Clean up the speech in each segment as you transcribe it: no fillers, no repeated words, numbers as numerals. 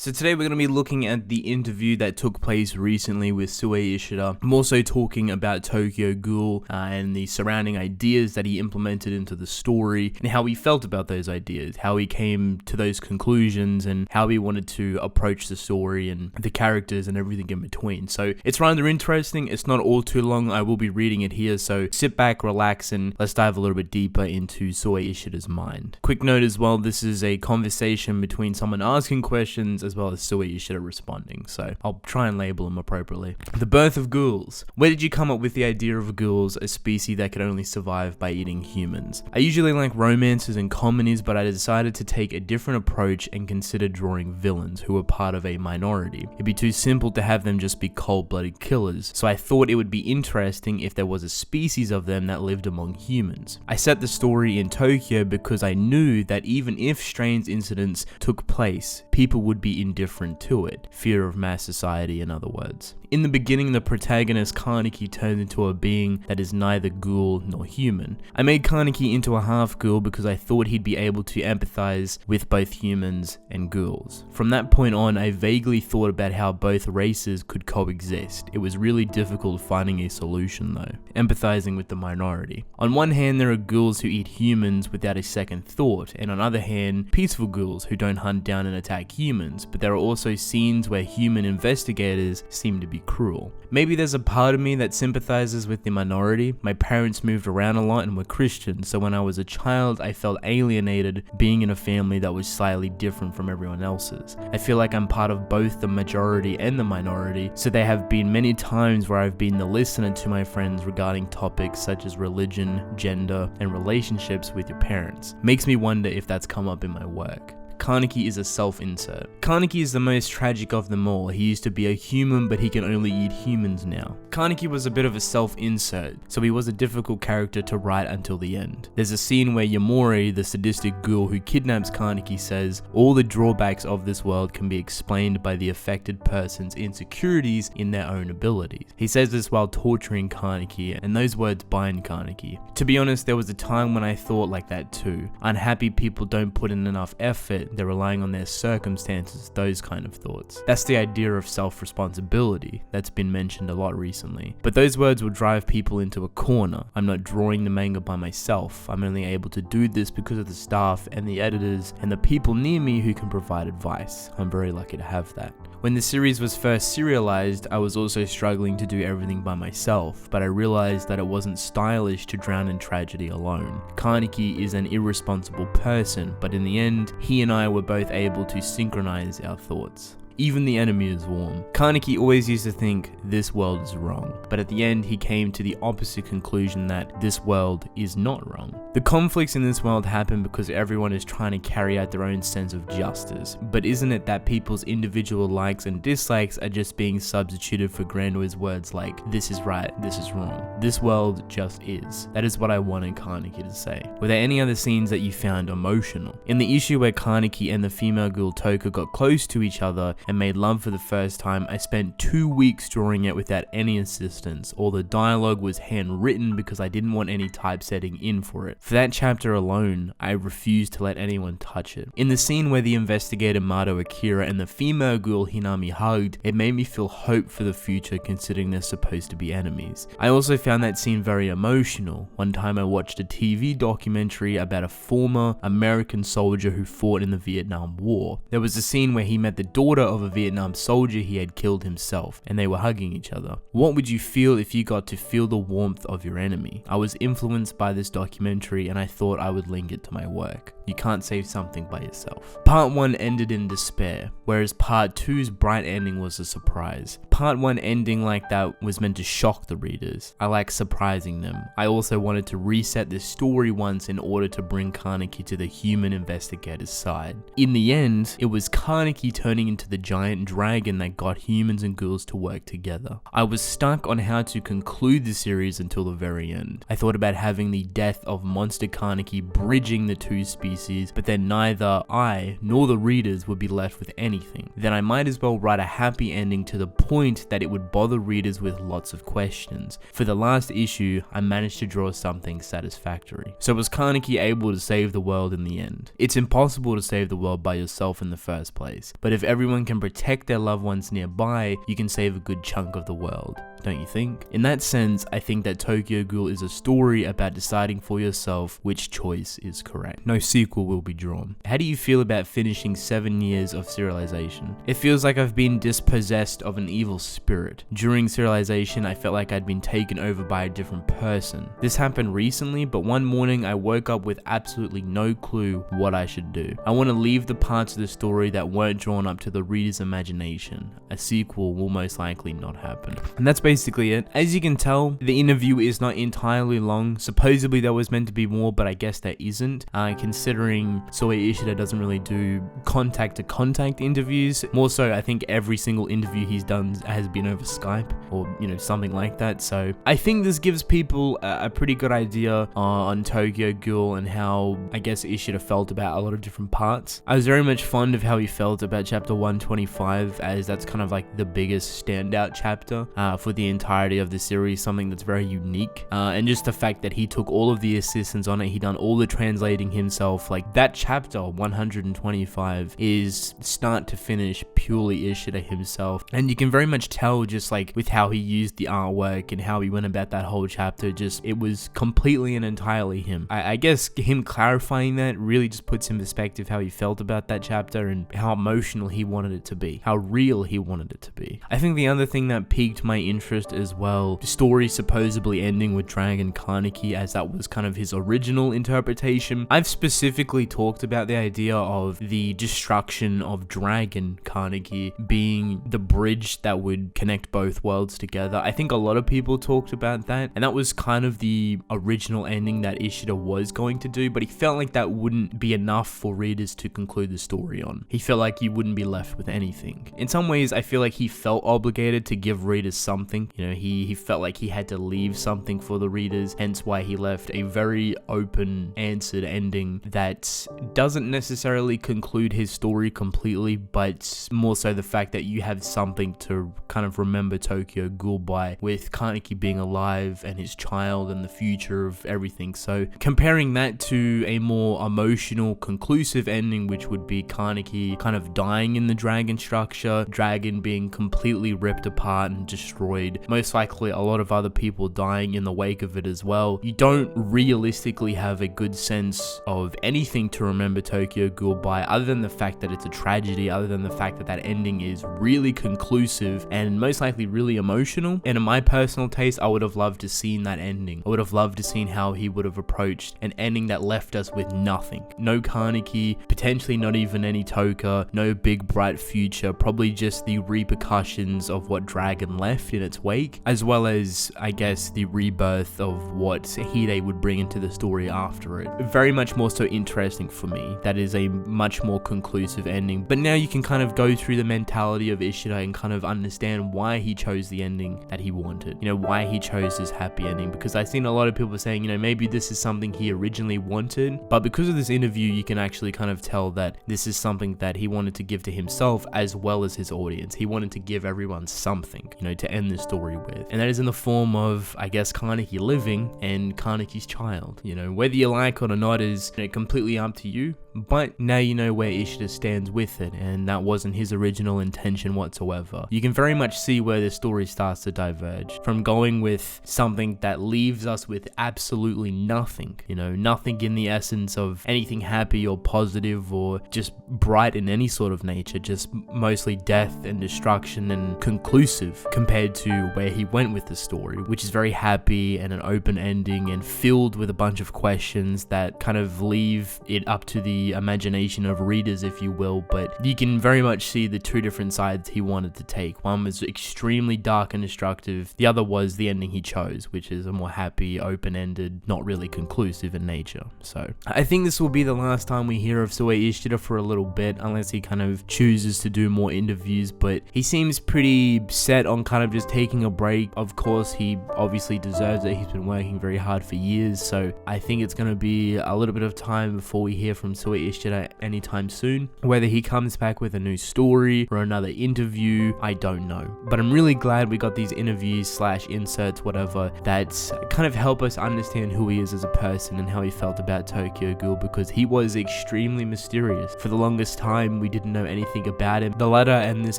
So today we're going to be looking at the interview that took place recently with Sui Ishida. I'm also talking about Tokyo Ghoul and the surrounding ideas that he implemented into the story and how he felt about those ideas, how he came to those conclusions and how he wanted to approach the story and the characters and everything in between. So it's rather interesting. It's not all too long. I will be reading it here. So sit back, relax, and let's dive a little bit deeper into Sui Ishida's mind. Quick note as well, this is a conversation between someone asking questions as well as Sui Ishida responding, so I'll try and label them appropriately. The birth of ghouls. Where did you come up with the idea of ghouls, a species that could only survive by eating humans? I usually like romances and comedies, but I decided to take a different approach and consider drawing villains who were part of a minority. It'd be too simple to have them just be cold-blooded killers, so I thought it would be interesting if there was a species of them that lived among humans. I set the story in Tokyo because I knew that even if strange incidents took place, people would be indifferent to it. Fear of mass society, in other words. In the beginning, the protagonist Kaneki turns into a being that is neither ghoul nor human. I made Kaneki into a half ghoul because I thought he'd be able to empathize with both humans and ghouls. From that point on, I vaguely thought about how both races could coexist. It was really difficult finding a solution though, empathizing with the minority. On one hand, there are ghouls who eat humans without a second thought, and on the other hand, peaceful ghouls who don't hunt down and attack humans, but there are also scenes where human investigators seem to be cruel. Maybe there's a part of me that sympathizes with the minority. My parents moved around a lot and were Christian, so when I was a child, I felt alienated being in a family that was slightly different from everyone else's. I feel like I'm part of both the majority and the minority, so there have been many times where I've been the listener to my friends regarding topics such as religion, gender, and relationships with your parents. Makes me wonder if that's come up in my work. Kaneki is a self-insert. Kaneki is the most tragic of them all. He used to be a human, but he can only eat humans now. Kaneki was a bit of a self-insert, so he was a difficult character to write until the end. There's a scene where Yamori, the sadistic ghoul who kidnaps Kaneki, says, "All the drawbacks of this world can be explained by the affected person's insecurities in their own abilities." He says this while torturing Kaneki, and those words bind Kaneki. To be honest, there was a time when I thought like that too. Unhappy people don't put in enough effort, they're relying on their circumstances, those kind of thoughts. That's the idea of self-responsibility that's been mentioned a lot recently. But those words will drive people into a corner. I'm not drawing the manga by myself. I'm only able to do this because of the staff and the editors and the people near me who can provide advice. I'm very lucky to have that. When the series was first serialized, I was also struggling to do everything by myself, but I realized that it wasn't stylish to drown in tragedy alone. Kaneki is an irresponsible person, but in the end, he and I were both able to synchronize our thoughts. Even the enemy is warm. Kaneki always used to think this world is wrong, but at the end he came to the opposite conclusion that this world is not wrong. The conflicts in this world happen because everyone is trying to carry out their own sense of justice, but isn't it that people's individual likes and dislikes are just being substituted for Grandoi's words like, this is right, this is wrong. This world just is. That is what I wanted Kaneki to say. Were there any other scenes that you found emotional? In the issue where Kaneki and the female ghoul Toka got close to each other and made love for the first time, I spent 2 weeks drawing it without any assistance. All the dialogue was handwritten because I didn't want any typesetting in for it. For that chapter alone, I refused to let anyone touch it. In the scene where the investigator Mato Akira and the female ghoul Hinami hugged, it made me feel hope for the future considering they're supposed to be enemies. I also found that scene very emotional. One time I watched a TV documentary about a former American soldier who fought in the Vietnam War. There was a scene where he met the daughter of a Vietnam soldier he had killed himself, and they were hugging each other. What would you feel if you got to feel the warmth of your enemy? I was influenced by this documentary and I thought I would link it to my work. You can't save something by yourself. Part 1 ended in despair, whereas Part 2's bright ending was a surprise. Part 1 ending like that was meant to shock the readers. I like surprising them. I also wanted to reset this story once in order to bring Kaneki to the human investigator's side. In the end, it was Kaneki turning into the giant dragon that got humans and ghouls to work together. I was stuck on how to conclude the series until the very end. I thought about having the death of Monster Kaneki bridging the two species, but then neither I nor the readers would be left with anything. Then I might as well write a happy ending to the point that it would bother readers with lots of questions. For the last issue, I managed to draw something satisfactory. So was Kaneki able to save the world in the end? It's impossible to save the world by yourself in the first place, but if everyone can can protect their loved ones nearby, you can save a good chunk of the world, don't you think? In that sense, I think that Tokyo Ghoul is a story about deciding for yourself which choice is correct. No sequel will be drawn. How do you feel about finishing 7 years of serialization? It feels like I've been dispossessed of an evil spirit. During serialization, I felt like I'd been taken over by a different person. This happened recently, but one morning I woke up with absolutely no clue what I should do. I want to leave the parts of the story that weren't drawn up to the reader's imagination. A sequel will most likely not happen. And that's basically it. As you can tell, the interview is not entirely long. Supposedly there was meant to be more, but I guess there isn't. Considering Sui Ishida doesn't really do contact-to-contact interviews. More so, I think every single interview he's done has been over Skype or, something like that. So I think this gives people a pretty good idea on Tokyo Ghoul and how, I guess, Ishida felt about a lot of different parts. I was very much fond of how he felt about chapter 125, as that's kind of like the biggest standout chapter for the entirety of the series, something that's very unique. And just the fact that he took all of the assistance on it, he done all the translating himself. Like, that chapter 125 is start to finish purely Ishida himself, and you can very much tell just like with how he used the artwork and how he went about that whole chapter, just it was completely and entirely him. I guess him clarifying that really just puts in perspective how he felt about that chapter and how emotional he wanted it to be, how real he wanted it to be. I think the other thing that piqued my interest as well, the story supposedly ending with Dragon Kaneki, as that was kind of his original interpretation. I've specifically talked about the idea of the destruction of Dragon Kaneki being the bridge that would connect both worlds together. I think a lot of people talked about that, and that was kind of the original ending that Ishida was going to do, but he felt like that wouldn't be enough for readers to conclude the story on. He felt like you wouldn't be left with anything. In some ways, I feel like he felt obligated to give readers something. He felt like he had to leave something for the readers, hence why he left a very open-answered ending that doesn't necessarily conclude his story completely, but more so the fact that you have something to kind of remember Tokyo Ghoul by, with Kaneki being alive and his child and the future of everything. So comparing that to a more emotional, conclusive ending, which would be Kaneki kind of dying in the dragon structure, Dragon being completely ripped apart and destroyed, most likely a lot of other people dying in the wake of it as well, you don't realistically have a good sense of anything to remember Tokyo Ghoul by, other than the fact that it's a tragedy, other than the fact that that ending is really conclusive and most likely really emotional. And in my personal taste, I would have loved to seen that ending. I would have loved to seen how he would have approached an ending that left us with nothing. No Kaneki, potentially not even any Toka, no big bright future, probably just the repercussions of what Dragon left in its wake, as well as, I guess, the rebirth of what Hide would bring into the story after it. Very much more so interesting for me. That is a much more conclusive ending. But now you can kind of go through the mentality of Ishida and kind of understand why he chose the ending that he wanted. Why he chose his happy ending. Because I've seen a lot of people saying, maybe this is something he originally wanted, but because of this interview, you can actually kind of tell that this is something that he wanted to give to himself as well as his audience. He wanted to give everyone something, to end the story with. And that is in the form of, I guess, Kaneki living and Kaneki's child. Whether you like it or not is completely up to you. But now you know where Ishida stands with it, and that wasn't his original intention whatsoever. You can very much see where the story starts to diverge, from going with something that leaves us with absolutely nothing, nothing in the essence of anything happy or positive or just bright in any sort of nature, just mostly death and destruction and conclusive, compared to where he went with the story, which is very happy and an open ending and filled with a bunch of questions that kind of leave it up to the imagination of readers, if you will. But you can very much see the two different sides he wanted to take. One was extremely dark and destructive. The other was the ending he chose, which is a more happy, open-ended, not really conclusive in nature. So I think this will be the last time we hear of Sui Ishida for a little bit, unless he kind of chooses to do more interviews. But he seems pretty set on kind of just taking taking a break. Of course, he obviously deserves it. He's been working very hard for years, so I think it's going to be a little bit of time before we hear from Sui Ishida anytime soon. Whether he comes back with a new story or another interview, I don't know. But I'm really glad we got these interviews slash inserts, whatever, that kind of help us understand who he is as a person and how he felt about Tokyo Ghoul, because he was extremely mysterious. For the longest time, we didn't know anything about him. The letter and this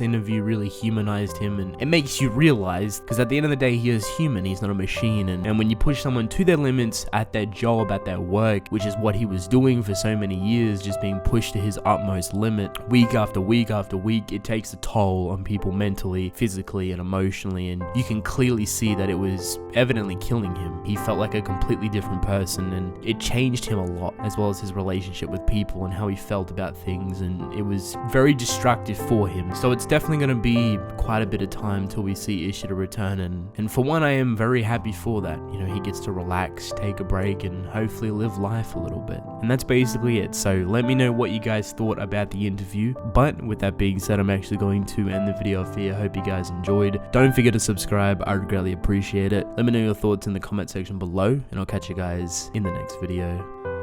interview really humanized him, and it makes you realize, because at the end of the day, he is human, he's not a machine, and when you push someone to their limits at their job, at their work, which is what he was doing for so many years, just being pushed to his utmost limit, week after week after week, it takes a toll on people mentally, physically, and emotionally, and you can clearly see that it was evidently killing him. He felt like a completely different person, and it changed him a lot, as well as his relationship with people and how he felt about things, and it was very destructive for him. So it's definitely going to be quite a bit of time till we see Ishida return, and for one, I am very happy for that. You know, he gets to relax, take a break, and hopefully live life a little bit. And that's basically it. So let me know what you guys thought about the interview. But with that being said, I'm actually going to end the video off here. I hope you guys enjoyed. Don't forget to subscribe. I would greatly appreciate it. Let me know your thoughts in the comment section below, and I'll catch you guys in the next video.